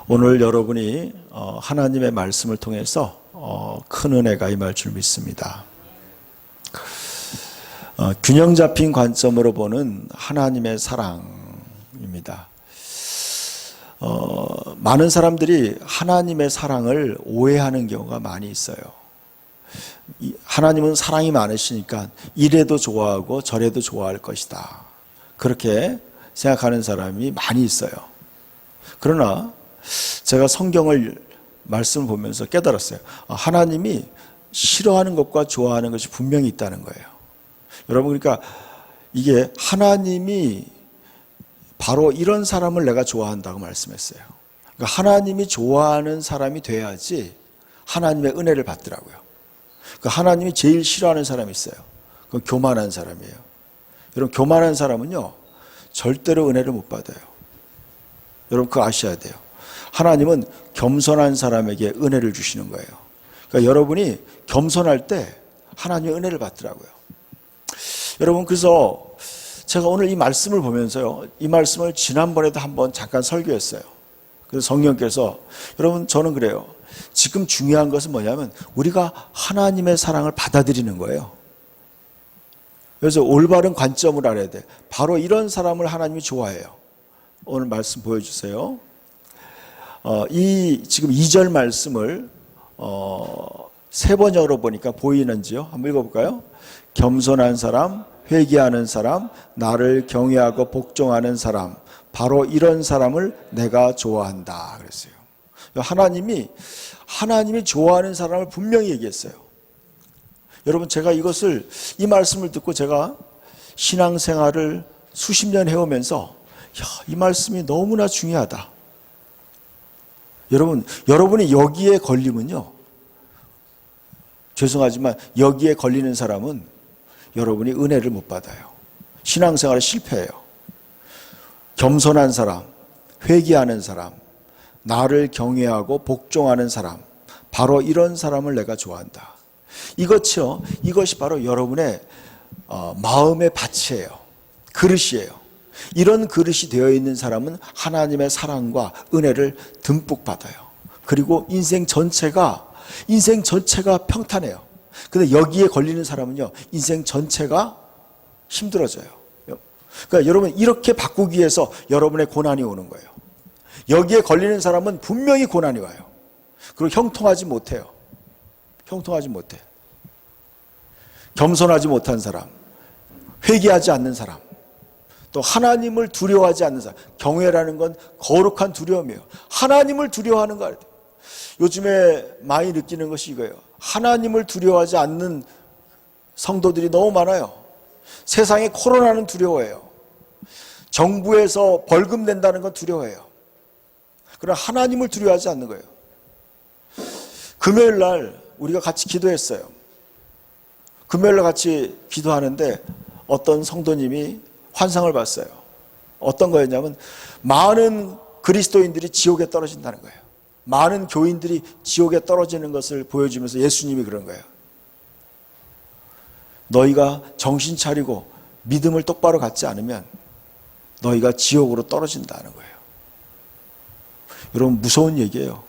오늘 여러분이 하나님의 말씀을 통해서 큰 은혜가 임할 줄 믿습니다. 균형 잡힌 관점으로 보는 하나님의 사랑입니다. 많은 사람들이 하나님의 사랑을 오해하는 경우가 많이 있어요. 하나님은 사랑이 많으시니까 이래도 좋아하고 저래도 좋아할 것이다, 그렇게 생각하는 사람이 많이 있어요. 그러나 제가 성경을 말씀을 보면서 깨달았어요. 하나님이 싫어하는 것과 좋아하는 것이 분명히 있다는 거예요. 여러분, 그러니까 이게 하나님이 바로 이런 사람을 내가 좋아한다고 말씀했어요. 그러니까 하나님이 좋아하는 사람이 돼야지 하나님의 은혜를 받더라고요. 그러니까 하나님이 제일 싫어하는 사람이 있어요. 그건 교만한 사람이에요. 여러분, 교만한 사람은요 절대로 은혜를 못 받아요. 여러분, 그거 아셔야 돼요. 하나님은 겸손한 사람에게 은혜를 주시는 거예요. 그러니까 여러분이 겸손할 때 하나님의 은혜를 받더라고요. 여러분, 그래서 제가 오늘 이 말씀을 보면서요, 이 말씀을 지난번에도 한번 잠깐 설교했어요. 그래서 성령께서, 여러분, 저는 그래요. 지금 중요한 것은 뭐냐면 우리가 하나님의 사랑을 받아들이는 거예요. 그래서 올바른 관점을 알아야 돼. 바로 이런 사람을 하나님이 좋아해요. 오늘 말씀 보여주세요. 지금 2절 말씀을 세 번 열어보니까 보이는지요? 한번 읽어볼까요? 겸손한 사람, 회개하는 사람, 나를 경외하고 복종하는 사람, 바로 이런 사람을 내가 좋아한다 그랬어요. 하나님이 좋아하는 사람을 분명히 얘기했어요. 여러분, 제가 이 말씀을 듣고 제가 신앙생활을 수십 년 해오면서 이 말씀이 너무나 중요하다. 여러분이 여기에 걸리면요, 죄송하지만 여기에 걸리는 사람은 여러분이 은혜를 못 받아요. 신앙생활에 실패해요. 겸손한 사람, 회개하는 사람, 나를 경외하고 복종하는 사람, 바로 이런 사람을 내가 좋아한다. 이것이 바로 여러분의 마음의 밭이에요. 그릇이에요. 이런 그릇이 되어 있는 사람은 하나님의 사랑과 은혜를 듬뿍 받아요. 그리고 인생 전체가 평탄해요. 근데 여기에 걸리는 사람은요, 인생 전체가 힘들어져요. 그러니까 여러분, 이렇게 바꾸기 위해서 여러분의 고난이 오는 거예요. 여기에 걸리는 사람은 분명히 고난이 와요. 그리고 형통하지 못해요. 겸손하지 못한 사람, 회개하지 않는 사람, 또 하나님을 두려워하지 않는 사람. 경외라는 건 거룩한 두려움이에요. 하나님을 두려워하는 거예요. 요즘에 많이 느끼는 것이 이거예요. 하나님을 두려워하지 않는 성도들이 너무 많아요. 세상에 코로나는 두려워해요. 정부에서 벌금 낸다는 건 두려워해요. 그러나 하나님을 두려워하지 않는 거예요. 금요일 날 우리가 같이 기도했어요. 금요일 날 같이 기도하는데 어떤 성도님이 환상을 봤어요. 어떤 거였냐면 많은 그리스도인들이 지옥에 떨어진다는 거예요. 많은 교인들이 지옥에 떨어지는 것을 보여주면서 예수님이 그런 거예요. 너희가 정신 차리고 믿음을 똑바로 갖지 않으면 너희가 지옥으로 떨어진다는 거예요. 여러분, 무서운 얘기예요.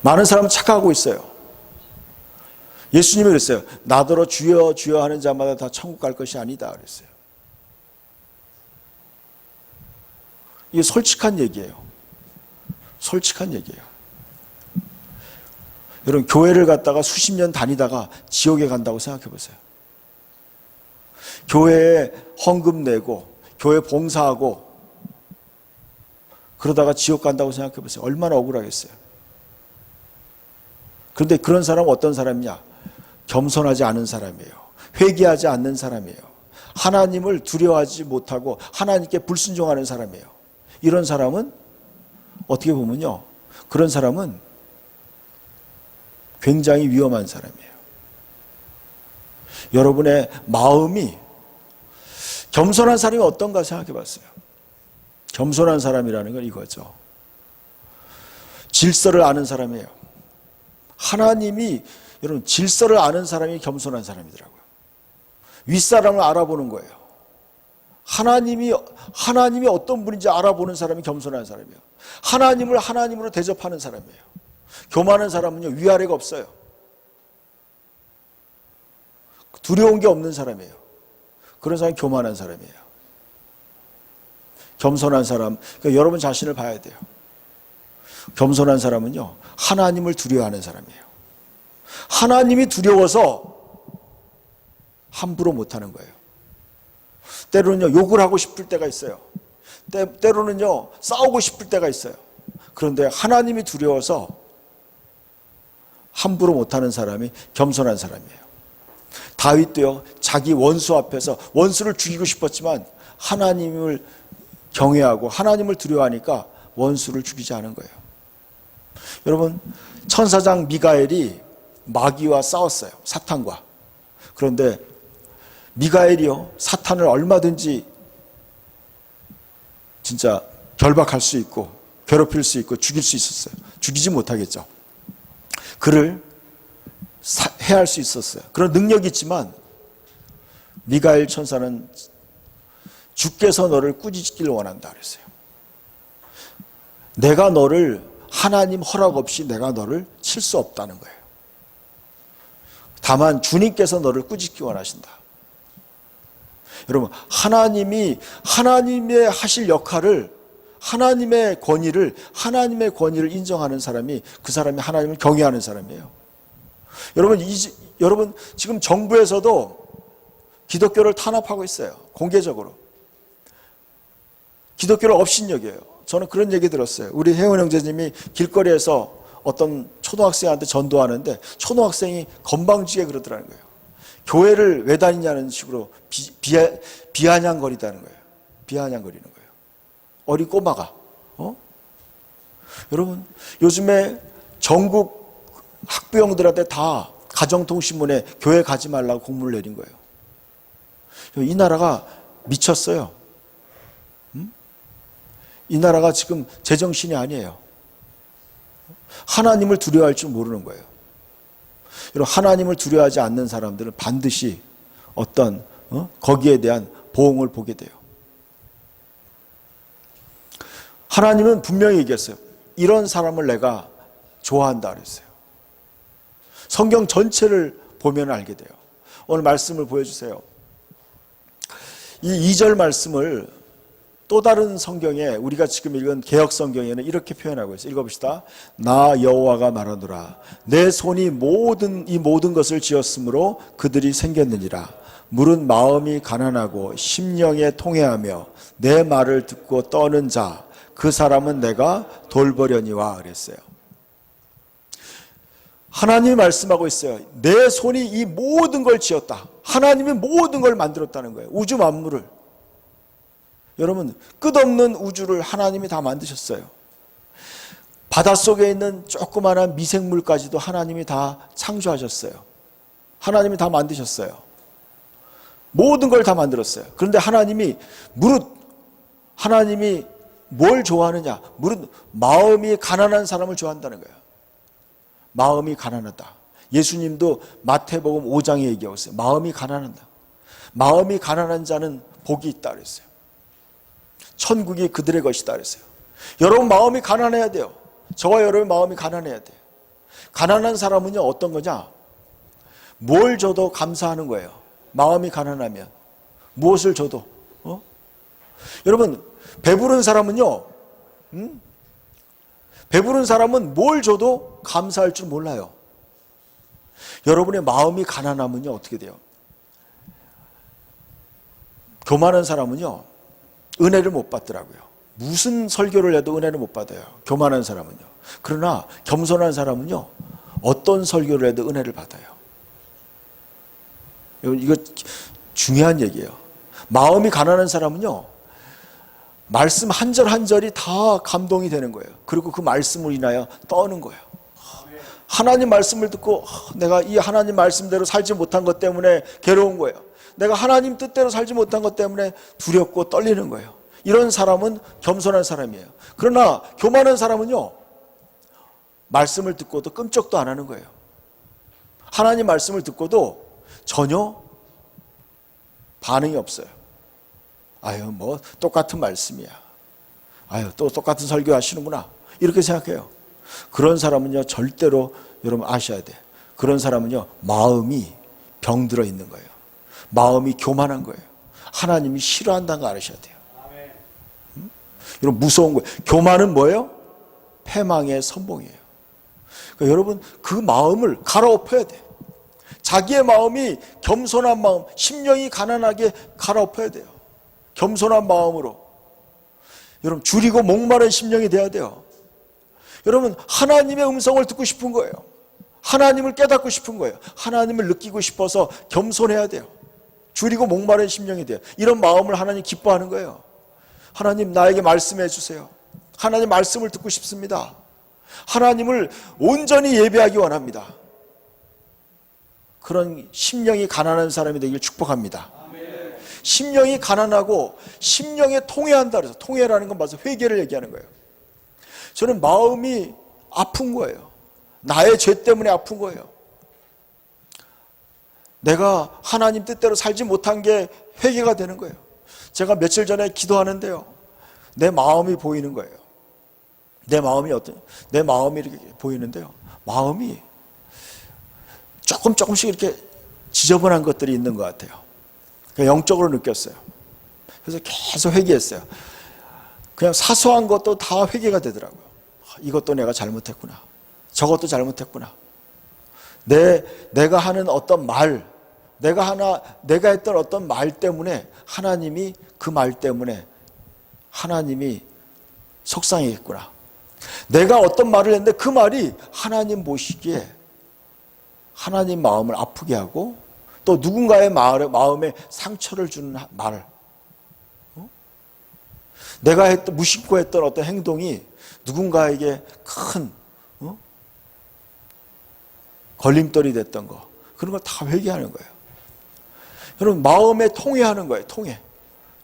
많은 사람은 착각하고 있어요. 예수님이 그랬어요. 나더러 주여 주여 하는 자마다 다 천국 갈 것이 아니다 그랬어요. 이게 솔직한 얘기예요. 여러분, 교회를 갔다가 수십 년 다니다가 지옥에 간다고 생각해 보세요. 교회에 헌금 내고 교회 봉사하고 그러다가 지옥 간다고 생각해 보세요. 얼마나 억울하겠어요. 그런데 그런 사람은 어떤 사람이냐? 겸손하지 않은 사람이에요. 회개하지 않는 사람이에요. 하나님을 두려워하지 못하고 하나님께 불순종하는 사람이에요. 이런 사람은 어떻게 보면요, 그런 사람은 굉장히 위험한 사람이에요. 여러분의 마음이, 겸손한 사람이 어떤가 생각해 봤어요. 겸손한 사람이라는 건 이거죠. 질서를 아는 사람이에요. 하나님이, 여러분, 질서를 아는 사람이 겸손한 사람이더라고요. 윗사람을 알아보는 거예요. 하나님이 어떤 분인지 알아보는 사람이 겸손한 사람이에요. 하나님을 하나님으로 대접하는 사람이에요. 교만한 사람은요, 위아래가 없어요. 두려운 게 없는 사람이에요. 그런 사람이 교만한 사람이에요. 겸손한 사람, 그러니까 여러분 자신을 봐야 돼요. 겸손한 사람은요, 하나님을 두려워하는 사람이에요. 하나님이 두려워서 함부로 못하는 거예요. 때로는요, 욕을 하고 싶을 때가 있어요. 때로는요, 싸우고 싶을 때가 있어요. 그런데 하나님이 두려워서 함부로 못하는 사람이 겸손한 사람이에요. 다윗도요, 자기 원수 앞에서 원수를 죽이고 싶었지만 하나님을 경외하고 하나님을 두려워하니까 원수를 죽이지 않은 거예요. 여러분, 천사장 미가엘이 마귀와 싸웠어요. 사탄과. 그런데 미가엘이요, 사탄을 얼마든지 진짜 결박할 수 있고 괴롭힐 수 있고 죽일 수 있었어요. 죽이지 못하겠죠. 그를 해할 수 있었어요. 그런 능력이 있지만 미가엘 천사는 주께서 너를 꾸짖기를 원한다 그랬어요. 내가 너를, 하나님 허락 없이 내가 너를 칠 수 없다는 거예요. 다만 주님께서 너를 꾸짖기 원하신다. 여러분, 하나님의 하실 역할을, 하나님의 권위를 인정하는 사람이, 그 사람이 하나님을 경외하는 사람이에요. 여러분 지금 정부에서도 기독교를 탄압하고 있어요. 공개적으로. 기독교를 업신여겨요. 저는 그런 얘기 들었어요. 우리 혜원 형제님이 길거리에서 어떤 초등학생한테 전도하는데 초등학생이 건방지게 그러더라는 거예요. 교회를 왜 다니냐는 식으로 비아냥거리다는 거예요. 비아냥거리는 거예요. 어린 꼬마가. 여러분, 요즘에 전국 학부형들한테 다 가정통신문에 교회 가지 말라고 공문을 내린 거예요. 이 나라가 미쳤어요. 이 나라가 지금 제정신이 아니에요. 하나님을 두려워할 줄 모르는 거예요. 여러분, 하나님을 두려워하지 않는 사람들은 반드시 어떤 거기에 대한 보응을 보게 돼요. 하나님은 분명히 얘기했어요. 이런 사람을 내가 좋아한다 그랬어요. 성경 전체를 보면 알게 돼요. 오늘 말씀을 보여주세요. 이 2절 말씀을 또 다른 성경에, 우리가 지금 읽은 개역 성경에는 이렇게 표현하고 있어요. 읽어봅시다. 나 여호와가 말하노라. 내 손이 이 모든 것을 지었으므로 그들이 생겼느니라. 물은 마음이 가난하고 심령에 통회하며 내 말을 듣고 떠는 자, 그 사람은 내가 돌보려니와 그랬어요. 하나님이 말씀하고 있어요. 내 손이 이 모든 걸 지었다. 하나님이 모든 걸 만들었다는 거예요. 우주 만물을. 여러분, 끝없는 우주를 하나님이 다 만드셨어요. 바닷속에 있는 조그마한 미생물까지도 하나님이 다 창조하셨어요. 하나님이 다 만드셨어요. 모든 걸 다 만들었어요. 그런데 하나님이 뭘 좋아하느냐? 마음이 가난한 사람을 좋아한다는 거예요. 마음이 가난하다. 예수님도 마태복음 5장에 얘기하고 있어요. 마음이 가난하다. 마음이 가난한 자는 복이 있다 그랬어요. 천국이 그들의 것이다 그랬어요. 여러분 마음이 가난해야 돼요. 저와 여러분 마음이 가난해야 돼요. 가난한 사람은요, 어떤 거냐? 뭘 줘도 감사하는 거예요. 마음이 가난하면 무엇을 줘도. 여러분, 배부른 사람은요, 배부른 사람은 뭘 줘도 감사할 줄 몰라요. 여러분의 마음이 가난하면요, 어떻게 돼요? 교만한 사람은요, 은혜를 못 받더라고요. 무슨 설교를 해도 은혜를 못 받아요. 교만한 사람은요. 그러나 겸손한 사람은요, 어떤 설교를 해도 은혜를 받아요. 이거 중요한 얘기예요. 마음이 가난한 사람은요, 말씀 한 절 한 절이 다 감동이 되는 거예요. 그리고 그 말씀을 인하여 떠는 거예요. 하나님 말씀을 듣고 내가 이 하나님 말씀대로 살지 못한 것 때문에 괴로운 거예요. 내가 하나님 뜻대로 살지 못한 것 때문에 두렵고 떨리는 거예요. 이런 사람은 겸손한 사람이에요. 그러나 교만한 사람은요, 말씀을 듣고도 끔찍도 안 하는 거예요. 하나님 말씀을 듣고도 전혀 반응이 없어요. 아유, 뭐 똑같은 말씀이야. 아유, 또 똑같은 설교 하시는구나. 이렇게 생각해요. 그런 사람은요, 절대로 여러분 아셔야 돼요. 그런 사람은요, 마음이 병들어 있는 거예요. 마음이 교만한 거예요. 하나님이 싫어한다는 거 알으셔야 돼요. 여러분, 무서운 거예요. 교만은 뭐예요? 패망의 선봉이에요. 그러니까 여러분, 그 마음을 갈아엎어야 돼요. 자기의 마음이 겸손한 마음, 심령이 가난하게 갈아엎어야 돼요. 겸손한 마음으로. 여러분, 줄이고 목마른 심령이 돼야 돼요. 여러분, 하나님의 음성을 듣고 싶은 거예요. 하나님을 깨닫고 싶은 거예요. 하나님을 느끼고 싶어서 겸손해야 돼요. 줄이고 목마른 심령이 돼요. 이런 마음을 하나님 기뻐하는 거예요. 하나님, 나에게 말씀해 주세요. 하나님 말씀을 듣고 싶습니다. 하나님을 온전히 예배하기 원합니다. 그런 심령이 가난한 사람이 되길 축복합니다. 심령이 가난하고 심령에 통회한다 그래서, 통회라는 건 맞아, 회개를 얘기하는 거예요. 저는 마음이 아픈 거예요. 나의 죄 때문에 아픈 거예요. 내가 하나님 뜻대로 살지 못한 게 회개가 되는 거예요. 제가 며칠 전에 기도하는데요, 내 마음이 보이는 거예요. 내 마음이 이렇게 보이는데요, 마음이 조금씩 이렇게 지저분한 것들이 있는 것 같아요. 영적으로 느꼈어요. 그래서 계속 회개했어요. 그냥 사소한 것도 다 회개가 되더라고요. 이것도 내가 잘못했구나. 저것도 잘못했구나. 내가 하는 어떤 말, 내가 했던 어떤 말 때문에 하나님이, 그 말 때문에 하나님이 속상했구나. 내가 어떤 말을 했는데 그 말이 하나님 보시기에 하나님 마음을 아프게 하고, 또 누군가의 마음에 상처를 주는 말, 내가 무심코 했던 어떤 행동이 누군가에게 큰 걸림돌이 됐던 거, 그런 걸 다 회개하는 거예요. 여러분, 마음에 통회하는 거예요. 통회.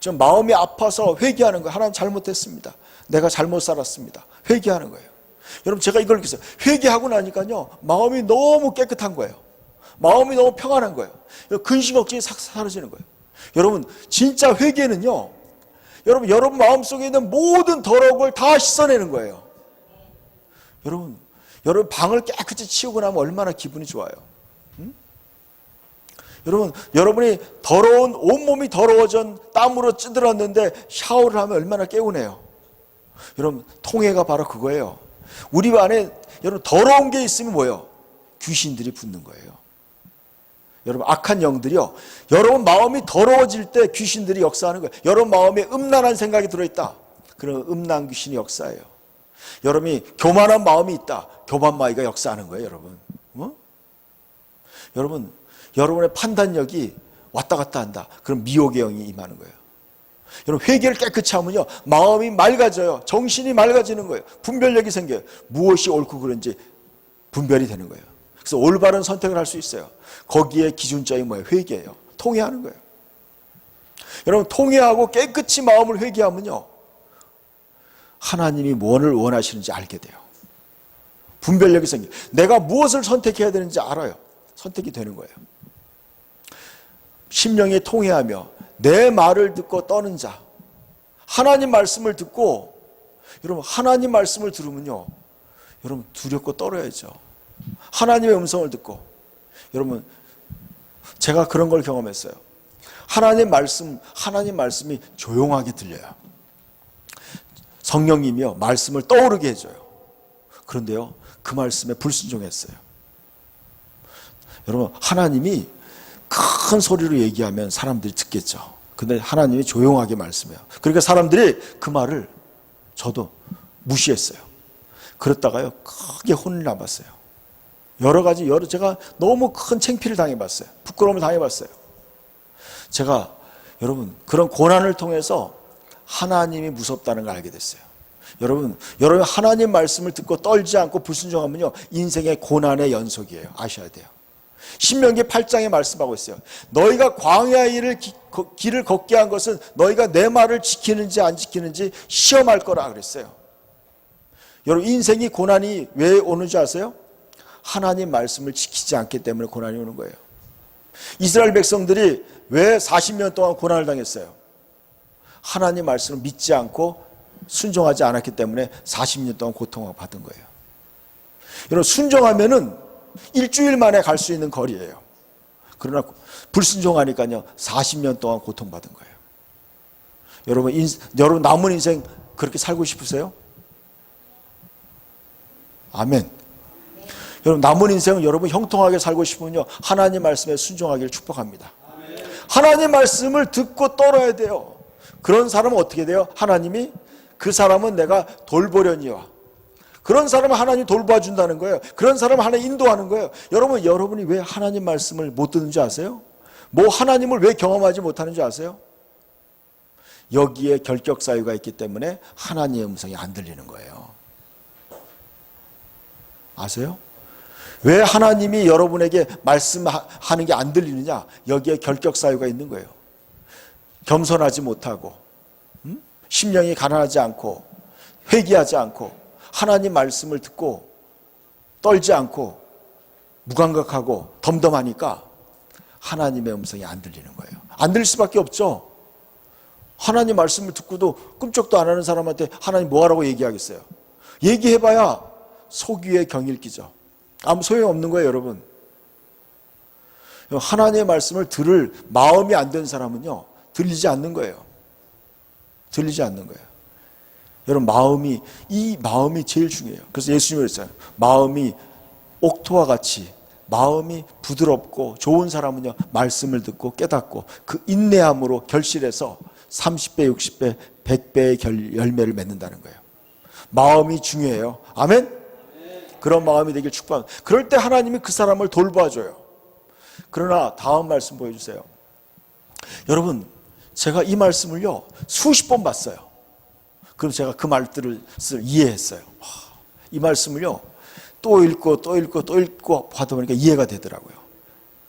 좀 마음이 아파서 회개하는 거예요. 하나님, 잘못했습니다. 내가 잘못 살았습니다. 회개하는 거예요. 여러분, 제가 이걸 느꼈어요. 회개하고 나니까요, 마음이 너무 깨끗한 거예요. 마음이 너무 평안한 거예요. 근심 걱정이 싹 사라지는 거예요. 여러분, 진짜 회개는요, 여러분 마음속에 있는 모든 더러운 걸 다 씻어내는 거예요. 여러분 방을 깨끗이 치우고 나면 얼마나 기분이 좋아요. 여러분이 더러운, 온몸이 더러워진 땀으로 찌들었는데 샤워를 하면 얼마나 개운해요. 여러분, 통해가 바로 그거예요. 우리 안에 여러분 더러운 게 있으면 뭐예요? 귀신들이 붙는 거예요. 여러분, 악한 영들이요, 여러분 마음이 더러워질 때 귀신들이 역사하는 거예요. 여러분 마음에 음란한 생각이 들어있다, 그런 음란 귀신이 역사해요. 여러분이 교만한 마음이 있다, 교만마귀가 역사하는 거예요. 여러분, 여러분의 판단력이 왔다 갔다 한다, 그럼 미혹의 영이 임하는 거예요. 여러분, 회개를 깨끗이 하면요, 마음이 맑아져요. 정신이 맑아지는 거예요. 분별력이 생겨요. 무엇이 옳고 그른지 분별이 되는 거예요. 그래서 올바른 선택을 할 수 있어요. 거기에 기준점이 뭐예요? 회개예요. 통회하는 거예요. 여러분, 통회하고 깨끗이 마음을 회개하면요, 하나님이 무엇을 원하시는지 알게 돼요. 분별력이 생겨요. 내가 무엇을 선택해야 되는지 알아요. 선택이 되는 거예요. 심령이 통회하며 내 말을 듣고 떠는 자. 하나님 말씀을 듣고, 여러분 하나님 말씀을 들으면요, 여러분 두렵고 떨어야죠. 하나님의 음성을 듣고. 여러분, 제가 그런 걸 경험했어요. 하나님 말씀이 조용하게 들려요. 성령님이요, 말씀을 떠오르게 해줘요. 그런데요, 그 말씀에 불순종했어요. 여러분, 하나님이 큰 소리로 얘기하면 사람들이 듣겠죠. 근데 하나님이 조용하게 말씀해요. 그러니까 사람들이 그 말을, 저도 무시했어요. 그랬다가요, 크게 혼을 나봤어요. 제가 너무 큰 창피를 당해봤어요. 부끄러움을 당해봤어요. 제가 여러분, 그런 고난을 통해서 하나님이 무섭다는 걸 알게 됐어요. 여러분 하나님 말씀을 듣고 떨지 않고 불순종하면요, 인생의 고난의 연속이에요. 아셔야 돼요. 신명기 8장에 말씀하고 있어요. 너희가 광야의 길을 걷게 한 것은 너희가 내 말을 지키는지 안 지키는지 시험할 거라 그랬어요. 여러분, 인생이 고난이 왜 오는지 아세요? 하나님 말씀을 지키지 않기 때문에 고난이 오는 거예요. 이스라엘 백성들이 왜 40년 동안 고난을 당했어요? 하나님 말씀을 믿지 않고 순종하지 않았기 때문에 40년 동안 고통을 받은 거예요. 여러분, 순종하면은 일주일 만에 갈 수 있는 거리예요. 그러나 불순종하니까요 40년 동안 고통받은 거예요. 여러분 남은 인생 그렇게 살고 싶으세요? 아멘. 여러분, 남은 인생은 여러분 형통하게 살고 싶으면요 하나님 말씀에 순종하기를 축복합니다. 하나님 말씀을 듣고 떨어야 돼요. 그런 사람은 어떻게 돼요? 하나님이 그 사람은 내가 돌보려니와, 그런 사람은 하나님이 돌봐준다는 거예요. 그런 사람은 하나님 인도하는 거예요. 여러분이 왜 하나님 말씀을 못 듣는 줄 아세요? 뭐 하나님을 왜 경험하지 못하는 줄 아세요? 여기에 결격 사유가 있기 때문에 하나님의 음성이 안 들리는 거예요. 아세요? 왜 하나님이 여러분에게 말씀하는 게 안 들리느냐? 여기에 결격 사유가 있는 거예요. 겸손하지 못하고, 심령이 가난하지 않고, 회개하지 않고, 하나님 말씀을 듣고 떨지 않고 무감각하고 덤덤하니까 하나님의 음성이 안 들리는 거예요. 안 들릴 수밖에 없죠. 하나님 말씀을 듣고도 꿈쩍도 안 하는 사람한테 하나님 뭐하라고 얘기하겠어요? 얘기해봐야 속 위에 경일 끼죠. 아무 소용없는 거예요, 여러분. 하나님의 말씀을 들을 마음이 안 된 사람은요 들리지 않는 거예요. 들리지 않는 거예요. 여러분, 이 마음이 제일 중요해요. 그래서 예수님이 그랬어요. 마음이 옥토와 같이 마음이 부드럽고 좋은 사람은요 말씀을 듣고 깨닫고 그 인내함으로 결실해서 30배, 60배, 100배의 열매를 맺는다는 거예요. 마음이 중요해요. 아멘? 그런 마음이 되길 축복합니다. 그럴 때 하나님이 그 사람을 돌봐줘요. 그러나 다음 말씀 보여주세요. 여러분, 제가 이 말씀을요 수십 번 봤어요. 그럼 제가 그 말들을 이해했어요. 이 말씀을요 또 읽고 하다 보니까 이해가 되더라고요.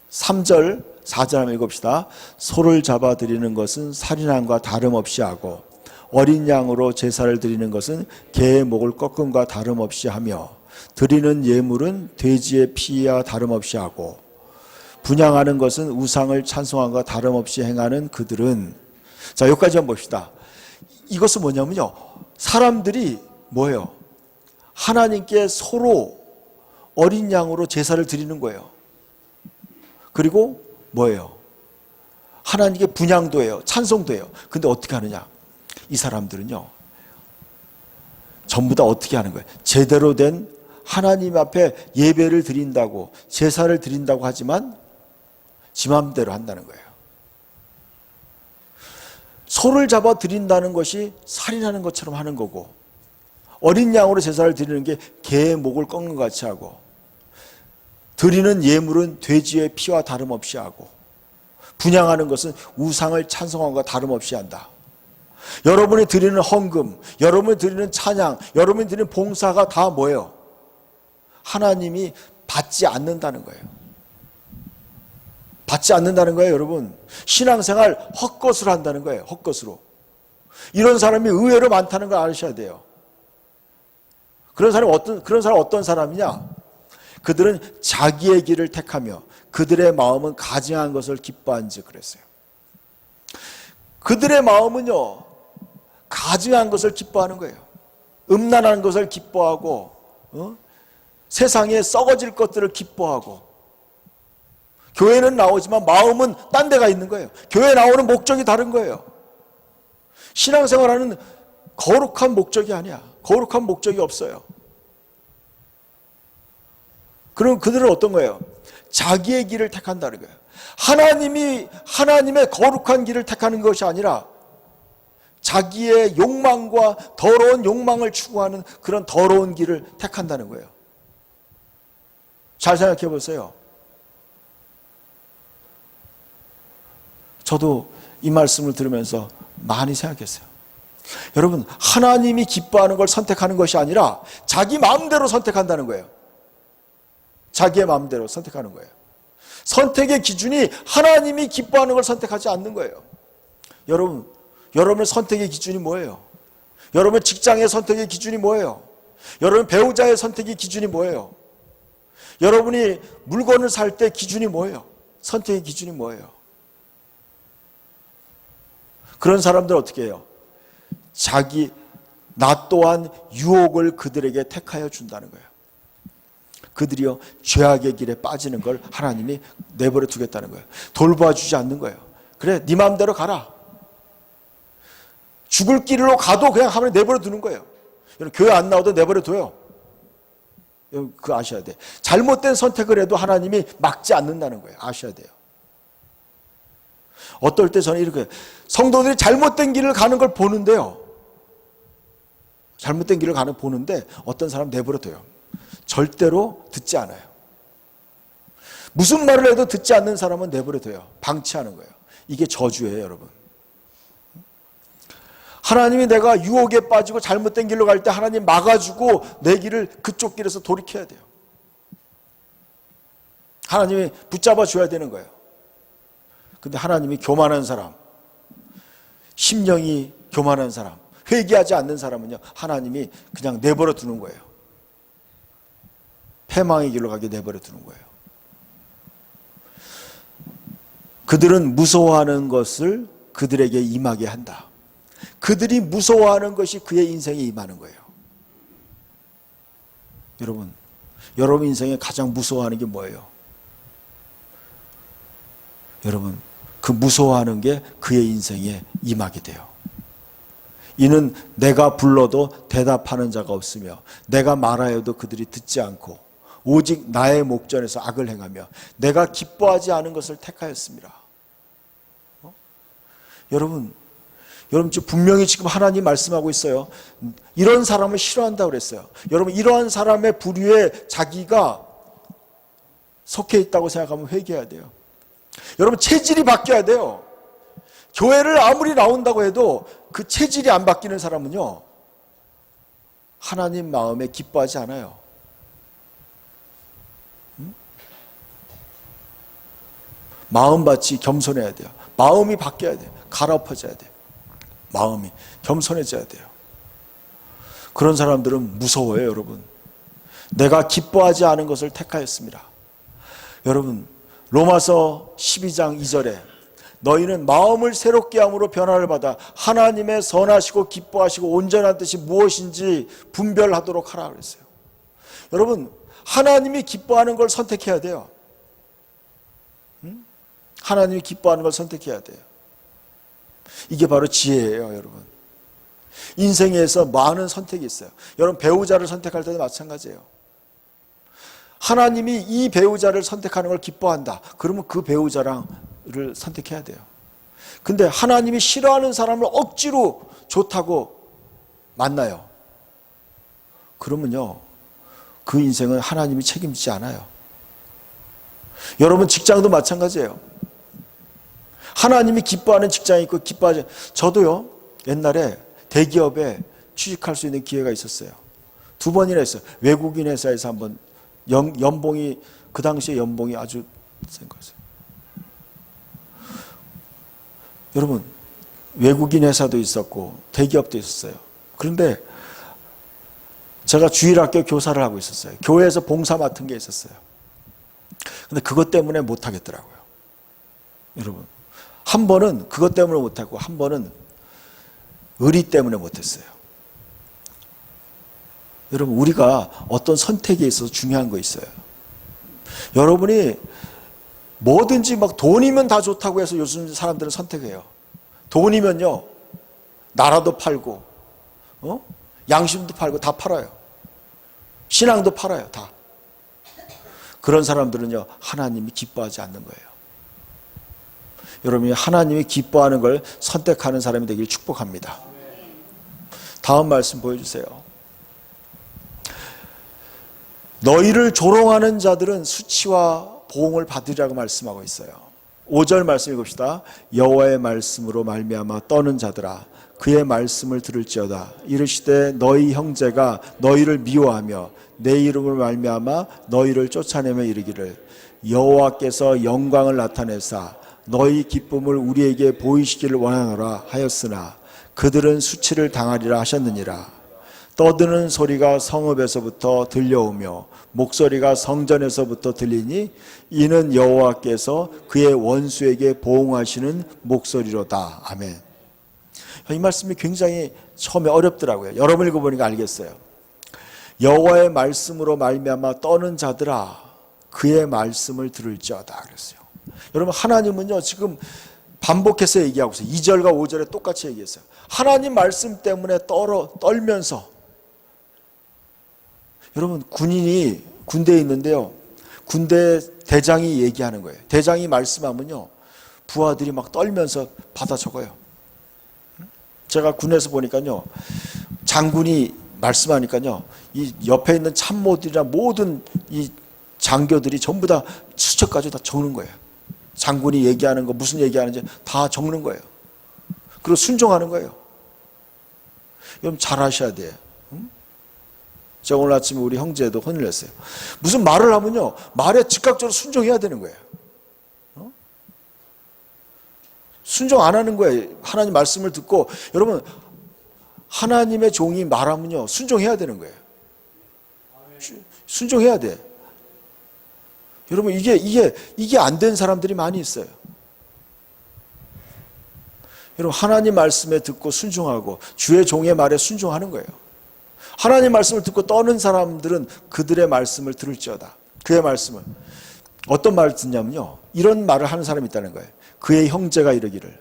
3절 4절 한번 읽읍시다. 소를 잡아 드리는 것은 살인함과 다름없이 하고 어린 양으로 제사를 드리는 것은 개의 목을 꺾음과 다름없이 하며 드리는 예물은 돼지의 피와 다름없이 하고 분향하는 것은 우상을 찬송함과 다름없이 행하는 그들은. 자, 여기까지 한번 봅시다. 이것은 뭐냐면요 사람들이 뭐예요? 하나님께 소로 어린 양으로 제사를 드리는 거예요. 그리고 뭐예요? 하나님께 분향도 해요. 찬송도 해요. 근데 어떻게 하느냐? 이 사람들은요 전부 다 어떻게 하는 거예요? 제대로 된 하나님 앞에 예배를 드린다고 제사를 드린다고 하지만 지 맘대로 한다는 거예요. 소를 잡아 드린다는 것이 살인하는 것처럼 하는 거고, 어린 양으로 제사를 드리는 게 개의 목을 꺾는 것 같이 하고, 드리는 예물은 돼지의 피와 다름없이 하고, 분향하는 것은 우상을 찬송한 것과 다름없이 한다. 여러분이 드리는 헌금, 여러분이 드리는 찬양, 여러분이 드리는 봉사가 다 뭐예요? 하나님이 받지 않는다는 거예요. 받지 않는다는 거예요, 여러분. 신앙생활 헛것으로 한다는 거예요, 헛것으로. 이런 사람이 의외로 많다는 걸 아셔야 돼요. 그런 사람 어떤 사람이냐? 그들은 자기의 길을 택하며 그들의 마음은 가증한 것을 기뻐한지 그랬어요. 그들의 마음은요, 가증한 것을 기뻐하는 거예요. 음란한 것을 기뻐하고, 세상에 썩어질 것들을 기뻐하고, 교회는 나오지만 마음은 딴 데가 있는 거예요. 교회 나오는 목적이 다른 거예요. 신앙생활하는 거룩한 목적이 아니야. 거룩한 목적이 없어요. 그럼 그들은 어떤 거예요? 자기의 길을 택한다는 거예요. 하나님의 거룩한 길을 택하는 것이 아니라 자기의 욕망과 더러운 욕망을 추구하는 그런 더러운 길을 택한다는 거예요. 잘 생각해 보세요. 저도 이 말씀을 들으면서 많이 생각했어요. 여러분, 하나님이 기뻐하는 걸 선택하는 것이 아니라 자기 마음대로 선택한다는 거예요. 자기의 마음대로 선택하는 거예요. 선택의 기준이 하나님이 기뻐하는 걸 선택하지 않는 거예요. 여러분의 선택의 기준이 뭐예요? 여러분 직장의 선택의 기준이 뭐예요? 여러분 배우자의 선택의 기준이 뭐예요? 여러분이 물건을 살 때 기준이 뭐예요? 선택의 기준이 뭐예요? 그런 사람들 어떻게 해요? 나 또한 유혹을 그들에게 택하여 준다는 거예요. 그들이요 죄악의 길에 빠지는 걸 하나님이 내버려 두겠다는 거예요. 돌봐주지 않는 거예요. 그래 네 마음대로 가라. 죽을 길로 가도 그냥 하면 내버려 두는 거예요. 여러분 교회 안 나와도 내버려 둬요. 여러분 그거 아셔야 돼. 잘못된 선택을 해도 하나님이 막지 않는다는 거예요. 아셔야 돼요. 어떨 때 저는 이렇게 성도들이 잘못된 길을 가는 걸 보는데요. 잘못된 길을 가는 보는데 어떤 사람 내버려 둬요. 절대로 듣지 않아요. 무슨 말을 해도 듣지 않는 사람은 내버려 둬요. 방치하는 거예요. 이게 저주예요, 여러분. 하나님이 내가 유혹에 빠지고 잘못된 길로 갈 때 하나님 막아주고 내 길을 그쪽 길에서 돌이켜야 돼요. 하나님이 붙잡아 줘야 되는 거예요. 근데 하나님이 교만한 사람, 심령이 교만한 사람, 회개하지 않는 사람은요 하나님이 그냥 내버려 두는 거예요. 패망의 길로 가게 내버려 두는 거예요. 그들은 무서워하는 것을 그들에게 임하게 한다. 그들이 무서워하는 것이 그의 인생에 임하는 거예요. 여러분 인생에 가장 무서워하는 게 뭐예요? 여러분 그 무서워하는 게 그의 인생에 임하게 돼요. 이는 내가 불러도 대답하는 자가 없으며 내가 말하여도 그들이 듣지 않고 오직 나의 목전에서 악을 행하며 내가 기뻐하지 않은 것을 택하였습니다. 여러분 지금 분명히 지금 하나님 말씀하고 있어요. 이런 사람을 싫어한다고 그랬어요. 여러분 이러한 사람의 부류에 자기가 속해 있다고 생각하면 회개해야 돼요. 여러분 체질이 바뀌어야 돼요. 교회를 아무리 나온다고 해도 그 체질이 안 바뀌는 사람은요 하나님 마음에 기뻐하지 않아요. 마음밭이 겸손해야 돼요. 마음이 바뀌어야 돼요. 갈아엎어져야 돼요. 마음이 겸손해져야 돼요. 그런 사람들은 무서워요, 여러분. 내가 기뻐하지 않은 것을 택하였습니다. 여러분, 로마서 12장 2절에 너희는 마음을 새롭게 함으로 변화를 받아 하나님의 선하시고 기뻐하시고 온전한 뜻이 무엇인지 분별하도록 하라 그랬어요. 여러분, 하나님이 기뻐하는 걸 선택해야 돼요. 하나님이 기뻐하는 걸 선택해야 돼요. 이게 바로 지혜예요, 여러분. 인생에서 많은 선택이 있어요. 여러분 배우자를 선택할 때도 마찬가지예요. 하나님이 이 배우자를 선택하는 걸 기뻐한다. 그러면 그 배우자를 선택해야 돼요. 근데 하나님이 싫어하는 사람을 억지로 좋다고 만나요. 그러면요, 그 인생은 하나님이 책임지지 않아요. 여러분 직장도 마찬가지예요. 하나님이 기뻐하는 직장이 있고 기뻐하지. 저도요 옛날에 대기업에 취직할 수 있는 기회가 있었어요. 2번이나 했어요. 외국인 회사에서 한번 연봉이 그 당시에 연봉이 아주 센 거였어요. 여러분 외국인 회사도 있었고 대기업도 있었어요. 그런데 제가 주일학교 교사를 하고 있었어요. 교회에서 봉사 맡은 게 있었어요. 근데 그것 때문에 못 하겠더라고요. 여러분 한 번은 그것 때문에 못하고 한 번은 의리 때문에 못했어요. 여러분 우리가 어떤 선택에 있어서 중요한 거 있어요. 여러분이 뭐든지 막 돈이면 다 좋다고 해서 요즘 사람들은 선택해요. 돈이면요 나라도 팔고 양심도 팔고 다 팔아요. 신앙도 팔아요. 다. 그런 사람들은요 하나님이 기뻐하지 않는 거예요. 여러분이 하나님이 기뻐하는 걸 선택하는 사람이 되길 축복합니다. 다음 말씀 보여주세요. 너희를 조롱하는 자들은 수치와 보응을 받으리라고 말씀하고 있어요. 5절 말씀 읽읍시다. 여호와의 말씀으로 말미암아 떠는 자들아 그의 말씀을 들을지어다. 이르시되 너희 형제가 너희를 미워하며 내 이름을 말미암아 너희를 쫓아내며 이르기를 여호와께서 영광을 나타내사 너희 기쁨을 우리에게 보이시기를 원하노라 하였으나 그들은 수치를 당하리라 하셨느니라. 떠드는 소리가 성읍에서부터 들려오며 목소리가 성전에서부터 들리니 이는 여호와께서 그의 원수에게 보응하시는 목소리로다. 아멘. 이 말씀이 굉장히 처음에 어렵더라고요. 여러분 읽어보니까 알겠어요. 여호와의 말씀으로 말미암아 떠는 자들아 그의 말씀을 들을지어다 그랬어요. 여러분 하나님은요 지금 반복해서 얘기하고 있어요. 2절과 5절에 똑같이 얘기했어요. 하나님 말씀 때문에 떨면서 여러분 군인이 군대에 있는데요. 군대 대장이 얘기하는 거예요. 대장이 말씀하면요. 부하들이 막 떨면서 받아 적어요. 제가 군에서 보니까요. 장군이 말씀하니까요. 이 옆에 있는 참모들이나 모든 이 장교들이 전부 다 수첩까지 다 적는 거예요. 장군이 얘기하는 거 무슨 얘기하는지 다 적는 거예요. 그리고 순종하는 거예요. 여러분 잘하셔야 돼요. 제가 오늘 아침에 우리 형제도 혼을 냈어요. 무슨 말을 하면요. 말에 즉각적으로 순종해야 되는 거예요. 순종 안 하는 거예요. 하나님 말씀을 듣고 여러분 하나님의 종이 말하면요. 순종해야 되는 거예요. 순종해야 돼. 여러분 이게 안 된 사람들이 많이 있어요. 여러분 하나님 말씀에 듣고 순종하고 주의 종의 말에 순종하는 거예요. 하나님 말씀을 듣고 떠는 사람들은 그들의 말씀을 들을지어다. 그의 말씀을 어떤 말을 듣냐면요. 이런 말을 하는 사람이 있다는 거예요. 그의 형제가 이르기를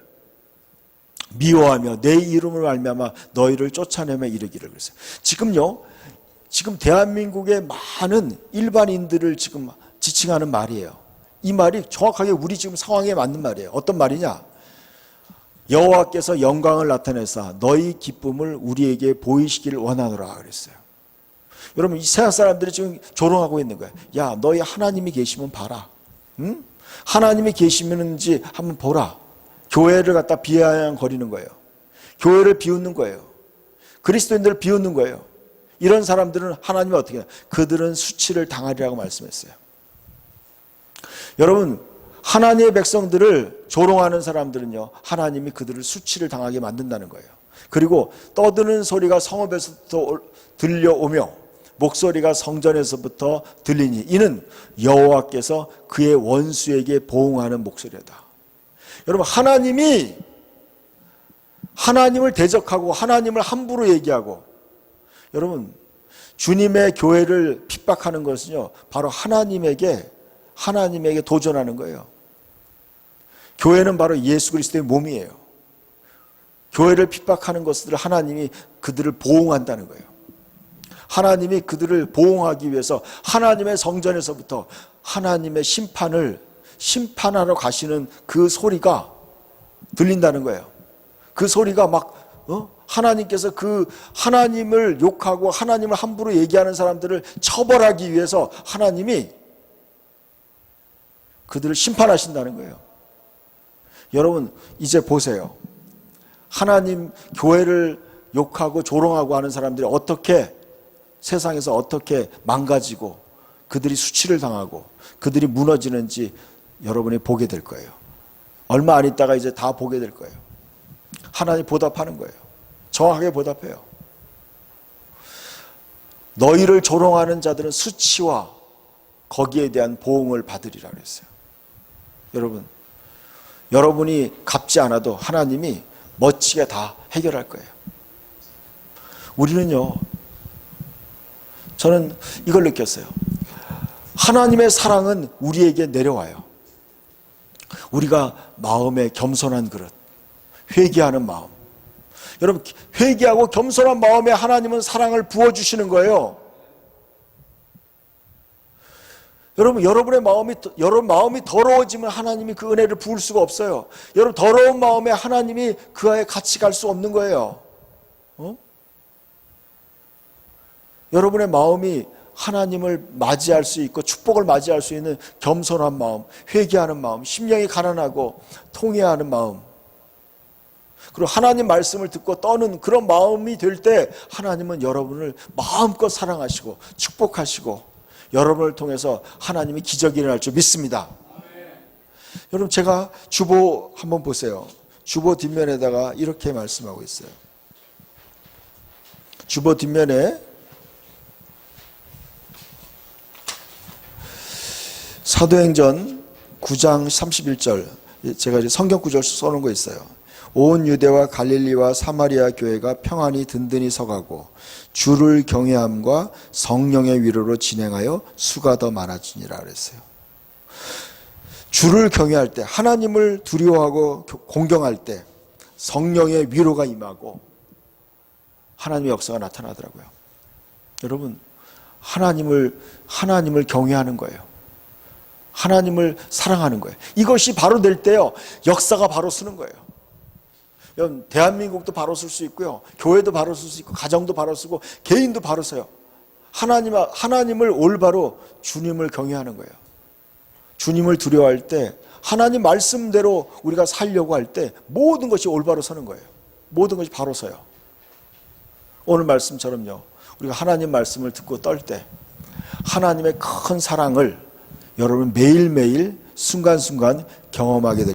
미워하며 내 이름을 말미암아 너희를 쫓아내며 이르기를 그랬어요. 지금 대한민국의 많은 일반인들을 지금 지칭하는 말이에요. 이 말이 정확하게 우리 지금 상황에 맞는 말이에요. 어떤 말이냐? 여호와께서 영광을 나타내사 너희 기쁨을 우리에게 보이시기를 원하노라 그랬어요. 여러분 이 세상 사람들이 지금 조롱하고 있는 거예요. 야 너희 하나님이 계시면 봐라. 응? 하나님이 계시는지 한번 보라. 교회를 갖다 비아냥거리는 거예요. 교회를 비웃는 거예요. 그리스도인들을 비웃는 거예요. 이런 사람들은 하나님이 어떻게 해요? 그들은 수치를 당하리라고 말씀했어요. 여러분 하나님의 백성들을 조롱하는 사람들은요. 하나님이 그들을 수치를 당하게 만든다는 거예요. 그리고 떠드는 소리가 성읍에서부터 들려오며 목소리가 성전에서부터 들리니 이는 여호와께서 그의 원수에게 보응하는 목소리다. 여러분 하나님을 대적하고 하나님을 함부로 얘기하고 여러분 주님의 교회를 핍박하는 것은요. 바로 하나님에게 도전하는 거예요. 교회는 바로 예수 그리스도의 몸이에요. 교회를 핍박하는 것들을 하나님이 그들을 보응한다는 거예요. 하나님이 그들을 보응하기 위해서 하나님의 성전에서부터 하나님의 심판하러 가시는 그 소리가 들린다는 거예요. 그 소리가 하나님께서 그 하나님을 욕하고 하나님을 함부로 얘기하는 사람들을 처벌하기 위해서 하나님이 그들을 심판하신다는 거예요. 여러분 이제 보세요. 하나님 교회를 욕하고 조롱하고 하는 사람들이 세상에서 어떻게 망가지고 그들이 수치를 당하고 그들이 무너지는지 여러분이 보게 될 거예요. 얼마 안 있다가 이제 다 보게 될 거예요. 하나님 보답하는 거예요. 정확하게 보답해요. 너희를 조롱하는 자들은 수치와 거기에 대한 보응을 받으리라 그랬어요. 여러분이 갚지 않아도 하나님이 멋지게 다 해결할 거예요. 우리는요, 저는 이걸 느꼈어요. 하나님의 사랑은 우리에게 내려와요. 우리가 마음에 겸손한 그릇, 회개하는 마음. 여러분, 회개하고 겸손한 마음에 하나님은 사랑을 부어주시는 거예요. 여러분 마음이 더러워지면 하나님이 그 은혜를 부을 수가 없어요. 여러분, 더러운 마음에 하나님이 그 안에 같이 갈 수 없는 거예요. 여러분의 마음이 하나님을 맞이할 수 있고 축복을 맞이할 수 있는 겸손한 마음, 회개하는 마음, 심령이 가난하고 통회하는 마음, 그리고 하나님 말씀을 듣고 떠는 그런 마음이 될 때 하나님은 여러분을 마음껏 사랑하시고 축복하시고 여러분을 통해서 하나님이 기적이 일어날 줄 믿습니다. 여러분, 제가 주보 한번 보세요. 주보 뒷면에다가 이렇게 말씀하고 있어요. 주보 뒷면에 사도행전 9장 31절, 제가 이제 성경 구절 써놓은 거 있어요. 온 유대와 갈릴리와 사마리아 교회가 평안히 든든히 서가고 주를 경외함과 성령의 위로로 진행하여 수가 더 많아지니라 그랬어요. 주를 경외할 때, 하나님을 두려워하고 공경할 때 성령의 위로가 임하고 하나님의 역사가 나타나더라고요. 여러분, 하나님을 경외하는 거예요. 하나님을 사랑하는 거예요. 이것이 바로 될 때요, 역사가 바로 서는 거예요. 여러분, 대한민국도 바로 쓸 수 있고요, 교회도 바로 쓸 수 있고, 가정도 바로 쓰고, 개인도 바로 서요. 하나님을 올바로 주님을 경외하는 거예요. 주님을 두려워할 때, 하나님 말씀대로 우리가 살려고 할 때 모든 것이 올바로 서는 거예요. 모든 것이 바로 서요. 오늘 말씀처럼요, 우리가 하나님 말씀을 듣고 떨 때 하나님의 큰 사랑을 여러분 매일매일 순간순간 경험하게 될